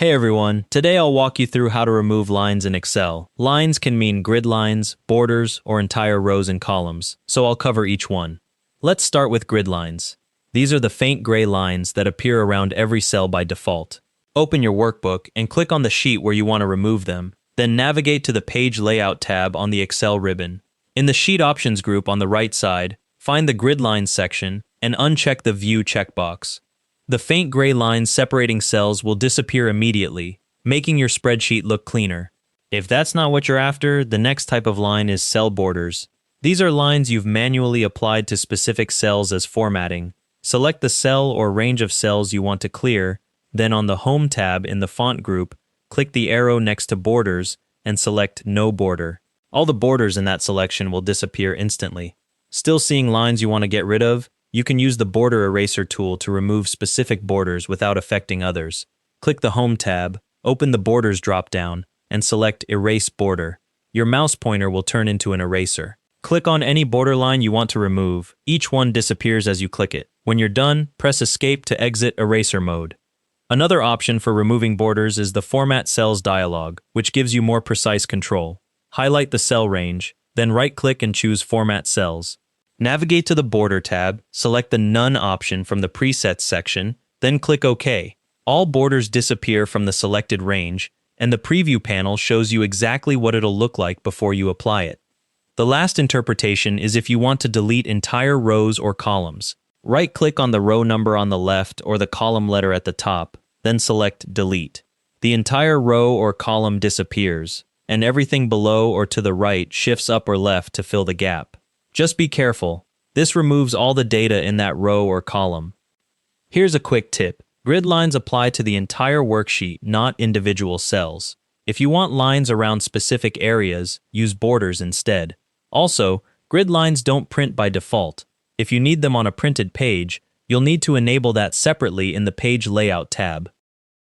Hey everyone, today I'll walk you through how to remove lines in Excel. Lines can mean grid lines, borders, or entire rows and columns, so I'll cover each one. Let's start with grid lines. These are the faint gray lines that appear around every cell by default. Open your workbook and click on the sheet where you want to remove them, then navigate to the Page Layout tab on the Excel ribbon. In the Sheet Options group on the right side, find the Grid Lines section and uncheck the View checkbox. The faint gray lines separating cells will disappear immediately, making your spreadsheet look cleaner. If that's not what you're after, the next type of line is cell borders. These are lines you've manually applied to specific cells as formatting. Select the cell or range of cells you want to clear, then on the Home tab in the Font group, click the arrow next to Borders and select No Border. All the borders in that selection will disappear instantly. Still seeing lines you want to get rid of? You can use the Border Eraser tool to remove specific borders without affecting others. Click the Home tab, open the Borders drop-down, and select Erase Border. Your mouse pointer will turn into an eraser. Click on any borderline you want to remove. Each one disappears as you click it. When you're done, press Escape to exit eraser mode. Another option for removing borders is the Format Cells dialog, which gives you more precise control. Highlight the cell range, then right-click and choose Format Cells. Navigate to the Border tab, select the None option from the Presets section, then click OK. All borders disappear from the selected range, and the Preview panel shows you exactly what it'll look like before you apply it. The last interpretation is if you want to delete entire rows or columns. Right-click on the row number on the left or the column letter at the top, then select Delete. The entire row or column disappears, and everything below or to the right shifts up or left to fill the gap. Just be careful. This removes all the data in that row or column. Here's a quick tip. Grid lines apply to the entire worksheet, not individual cells. If you want lines around specific areas, use borders instead. Also, grid lines don't print by default. If you need them on a printed page, you'll need to enable that separately in the Page Layout tab.